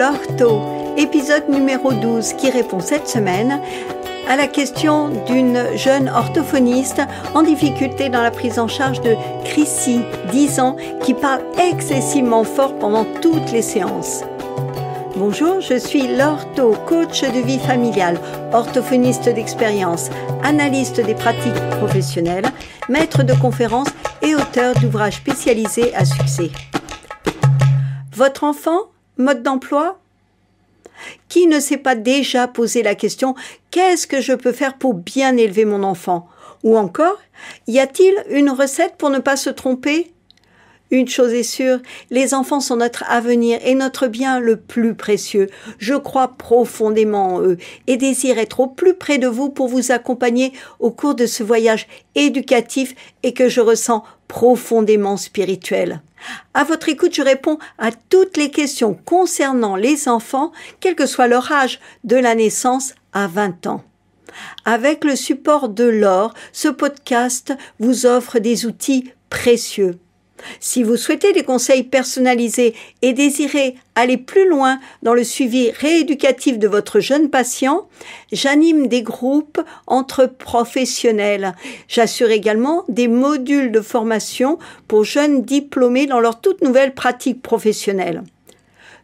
l'ortho, épisode numéro 12 qui répond cette semaine à la question d'une jeune orthophoniste en difficulté dans la prise en charge de Chrissy, 10 ans, qui parle excessivement fort pendant toutes les séances. Bonjour, je suis l'ortho, coach de vie familiale, orthophoniste d'expérience, analyste des pratiques professionnelles, maître de conférences et auteur d'ouvrages spécialisés à succès. Votre enfant, mode d'emploi ? Qui ne s'est pas déjà posé la question « Qu'est-ce que je peux faire pour bien élever mon enfant ?» Ou encore « Y a-t-il une recette pour ne pas se tromper ?» Une chose est sûre, les enfants sont notre avenir et notre bien le plus précieux. Je crois profondément en eux et désire être au plus près de vous pour vous accompagner au cours de ce voyage éducatif et que je ressens profondément spirituel. À votre écoute, je réponds à toutes les questions concernant les enfants, quel que soit leur âge, de la naissance à 20 ans. Avec le support de l'or, ce podcast vous offre des outils précieux. Si vous souhaitez des conseils personnalisés et désirez aller plus loin dans le suivi rééducatif de votre jeune patient, j'anime des groupes entre professionnels. J'assure également des modules de formation pour jeunes diplômés dans leur toute nouvelle pratique professionnelle.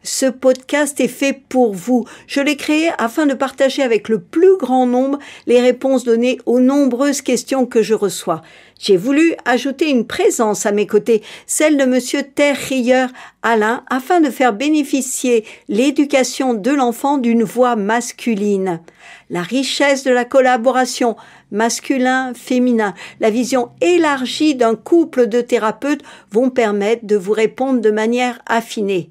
Ce podcast est fait pour vous. Je l'ai créé afin de partager avec le plus grand nombre les réponses données aux nombreuses questions que je reçois. J'ai voulu ajouter une présence à mes côtés, celle de Monsieur Terrier Alain, afin de faire bénéficier l'éducation de l'enfant d'une voix masculine. La richesse de la collaboration masculin-féminin, la vision élargie d'un couple de thérapeutes vont permettre de vous répondre de manière affinée.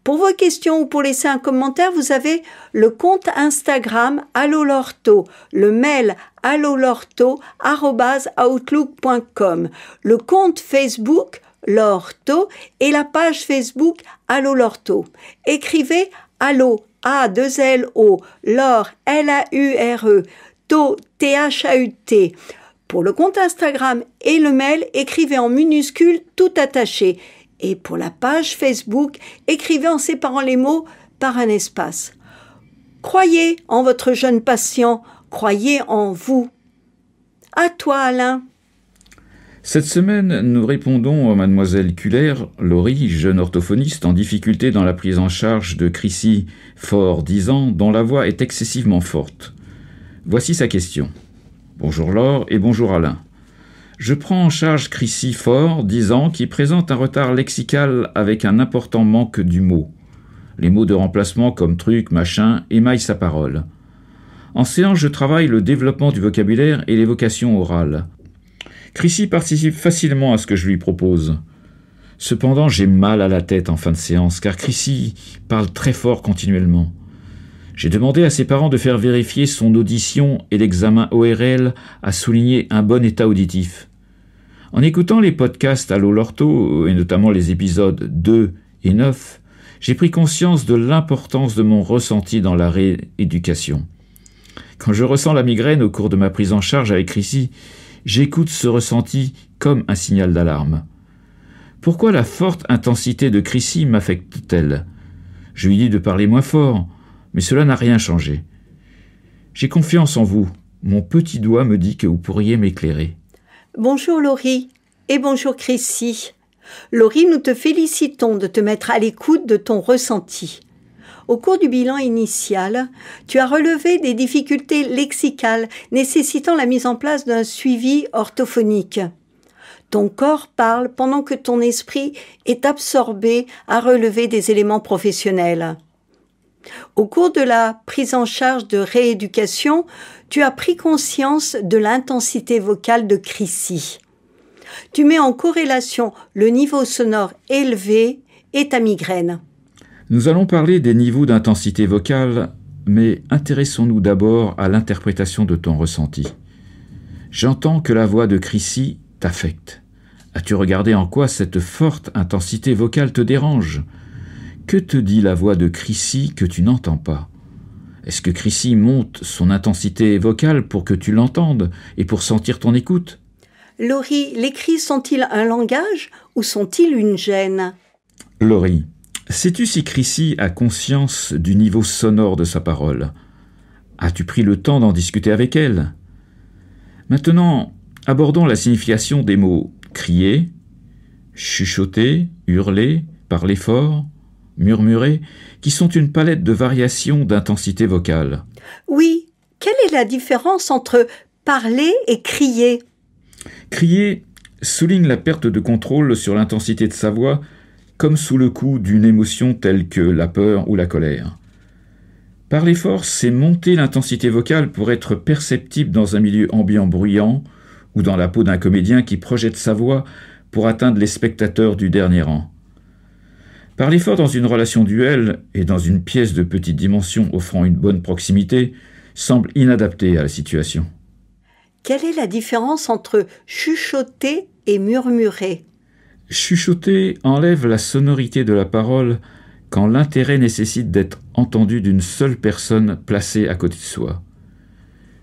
Pour vos questions ou pour laisser un commentaire, vous avez le compte Instagram allolortho, le mail allolortho@outlook.com, le compte Facebook l'ortho et la page Facebook allolortho. Écrivez allo A2LO, lor LAURE, tho THAUT. Pour le compte Instagram et le mail, écrivez en minuscules tout attaché. Et pour la page Facebook, écrivez en séparant les mots par un espace. Croyez en votre jeune patient, croyez en vous. À toi, Alain. Cette semaine, nous répondons à mademoiselle Culler, Laurie, jeune orthophoniste en difficulté dans la prise en charge de Chrissy, fort 10 ans, dont la voix est excessivement forte. Voici sa question. Bonjour Laure et bonjour Alain. Je prends en charge Chrissy Fort, 10 ans, qui présente un retard lexical avec un important manque du mot. Les mots de remplacement comme truc, machin émaillent sa parole. En séance, je travaille le développement du vocabulaire et l'évocation orale. Chrissy participe facilement à ce que je lui propose. Cependant, j'ai mal à la tête en fin de séance, car Chrissy parle très fort continuellement. J'ai demandé à ses parents de faire vérifier son audition et l'examen ORL a souligné un bon état auditif. En écoutant les podcasts Allo l'ortho, et notamment les épisodes 2 et 9, j'ai pris conscience de l'importance de mon ressenti dans la rééducation. Quand je ressens la migraine au cours de ma prise en charge avec Chrissy, j'écoute ce ressenti comme un signal d'alarme. Pourquoi la forte intensité de Chrissy m'affecte-t-elle ? Je lui dis de parler moins fort, mais cela n'a rien changé. J'ai confiance en vous. Mon petit doigt me dit que vous pourriez m'éclairer. Bonjour Laurie et bonjour Chrissy. Laurie, nous te félicitons de te mettre à l'écoute de ton ressenti. Au cours du bilan initial, tu as relevé des difficultés lexicales nécessitant la mise en place d'un suivi orthophonique. Ton corps parle pendant que ton esprit est absorbé à relever des éléments professionnels. Au cours de la prise en charge de rééducation, tu as pris conscience de l'intensité vocale de Chrissy. Tu mets en corrélation le niveau sonore élevé et ta migraine. Nous allons parler des niveaux d'intensité vocale, mais intéressons-nous d'abord à l'interprétation de ton ressenti. J'entends que la voix de Chrissy t'affecte. As-tu regardé en quoi cette forte intensité vocale te dérange ? Que te dit la voix de Chrissy que tu n'entends pas ? Est-ce que Chrissy monte son intensité vocale pour que tu l'entendes et pour sentir ton écoute ? Laurie, les cris sont-ils un langage ou sont-ils une gêne ? Laurie, Sais-tu si Chrissy a conscience du niveau sonore de sa parole? As-tu pris le temps d'en discuter avec elle? Maintenant, abordons la signification des mots crier, chuchoter, hurler, parler fort, murmurer, qui sont une palette de variations d'intensité vocale. Oui, quelle est la différence entre parler et crier? Crier souligne la perte de contrôle sur l'intensité de sa voix, comme sous le coup d'une émotion telle que la peur ou la colère. Parler fort, c'est monter l'intensité vocale pour être perceptible dans un milieu ambiant bruyant ou dans la peau d'un comédien qui projette sa voix pour atteindre les spectateurs du dernier rang. Parler fort dans une relation duel et dans une pièce de petite dimension offrant une bonne proximité semble inadapté à la situation. Quelle est la différence entre chuchoter et murmurer? Chuchoter enlève la sonorité de la parole quand l'intérêt nécessite d'être entendu d'une seule personne placée à côté de soi.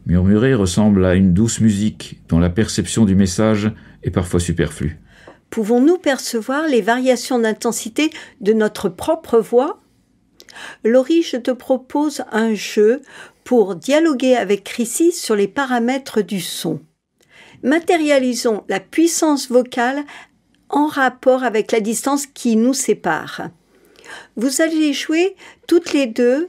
Murmurer ressemble à une douce musique dont la perception du message est parfois superflue. Pouvons-nous percevoir les variations d'intensité de notre propre voix? Laurie, je te propose un jeu pour dialoguer avec Chrissy sur les paramètres du son. Matérialisons la puissance vocale en rapport avec la distance qui nous sépare. Vous allez jouer toutes les deux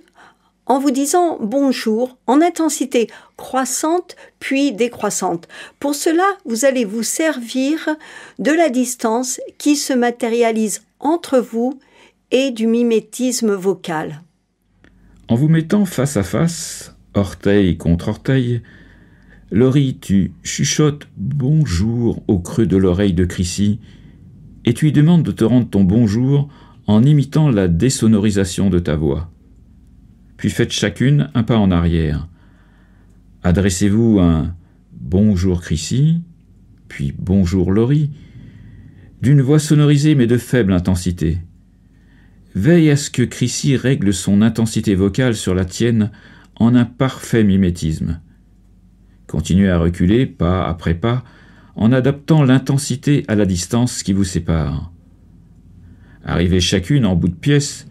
en vous disant bonjour en intensité croissante puis décroissante. Pour cela, vous allez vous servir de la distance qui se matérialise entre vous et du mimétisme vocal. En vous mettant face à face, orteil contre orteil, Laurie, tu chuchotes « bonjour » au creux de l'oreille de Chrissy et tu lui demandes de te rendre ton bonjour en imitant la désonorisation de ta voix. Puis faites chacune un pas en arrière. Adressez-vous un « bonjour Chrissy », puis « bonjour Laurie », d'une voix sonorisée mais de faible intensité. Veille à ce que Chrissy règle son intensité vocale sur la tienne en un parfait mimétisme. Continuez à reculer, pas après pas, en adaptant l'intensité à la distance qui vous sépare. Arrivez chacune en bout de pièce,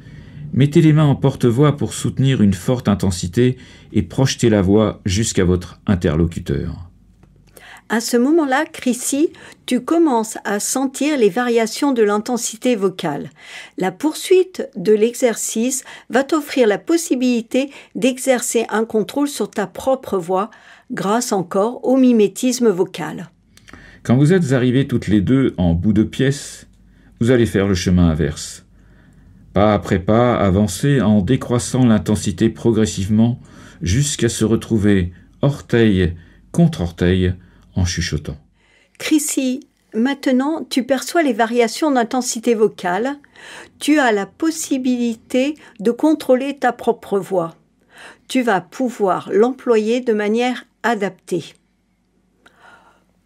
mettez les mains en porte-voix pour soutenir une forte intensité et projetez la voix jusqu'à votre interlocuteur. À ce moment-là, Chrissy, tu commences à sentir les variations de l'intensité vocale. La poursuite de l'exercice va t'offrir la possibilité d'exercer un contrôle sur ta propre voix grâce encore au mimétisme vocal. Quand vous êtes arrivées toutes les deux en bout de pièce, vous allez faire le chemin inverse. Pas après pas, avancez en décroissant l'intensité progressivement jusqu'à se retrouver orteil contre orteil en chuchotant. Chrissy, maintenant tu perçois les variations d'intensité vocale. Tu as la possibilité de contrôler ta propre voix. Tu vas pouvoir l'employer de manière adaptée.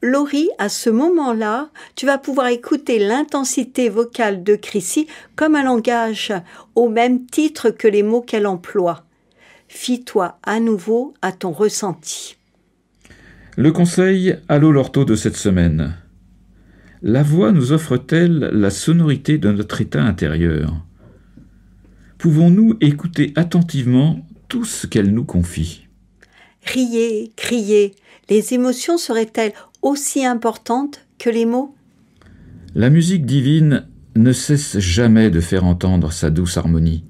Laurie, à ce moment-là, tu vas pouvoir écouter l'intensité vocale de Chrissy comme un langage, au même titre que les mots qu'elle emploie. Fie-toi à nouveau à ton ressenti. Le conseil Allô l'ortho de cette semaine. La voix nous offre-t-elle la sonorité de notre état intérieur? Pouvons-nous écouter attentivement tout ce qu'elle nous confie? Riez, criez, les émotions seraient-elles aussi importantes que les mots? La musique divine ne cesse jamais de faire entendre sa douce harmonie.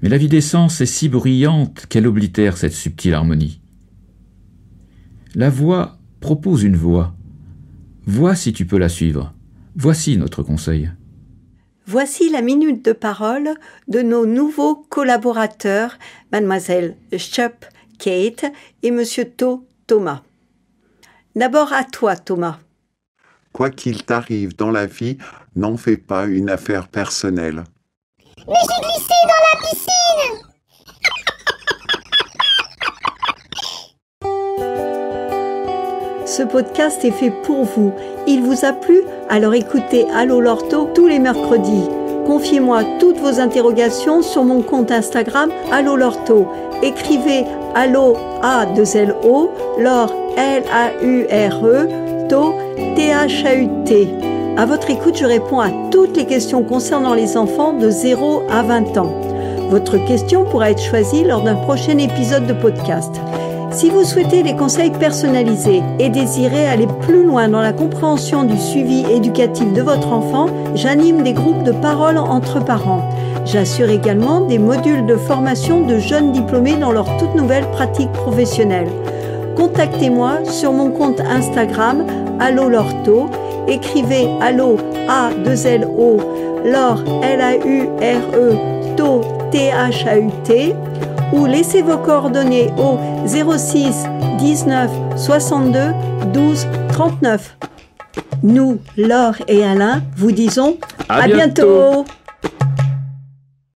Mais la vie des sens est si bruyante qu'elle oblitère cette subtile harmonie. La voix propose une voie. Vois si tu peux la suivre. Voici notre conseil. Voici la minute de parole de nos nouveaux collaborateurs, Mademoiselle Chup, Kate et Monsieur To, Thomas. D'abord à toi, Thomas. Quoi qu'il t'arrive dans la vie, n'en fais pas une affaire personnelle. Mais j'ai glissé dans la piscine! Ce podcast est fait pour vous. Il vous a plu? Alors écoutez Allô l'ortho tous les mercredis. Confiez-moi toutes vos interrogations sur mon compte Instagram Allô l'ortho. Écrivez Allô A2LO, Laure Laure, To, THAUT. À votre écoute, je réponds à toutes les questions concernant les enfants de 0 à 20 ans. Votre question pourra être choisie lors d'un prochain épisode de podcast. Si vous souhaitez des conseils personnalisés et désirez aller plus loin dans la compréhension du suivi éducatif de votre enfant, j'anime des groupes de parole entre parents. J'assure également des modules de formation de jeunes diplômés dans leur toute nouvelle pratique professionnelle. Contactez-moi sur mon compte Instagram Allo Lorto. Écrivez Allo A2LO Lor L-A-U-R-E To T-H-A-U-T ou laissez vos coordonnées au 06 19 62 12 39. Nous, Laure et Alain, vous disons à bientôt.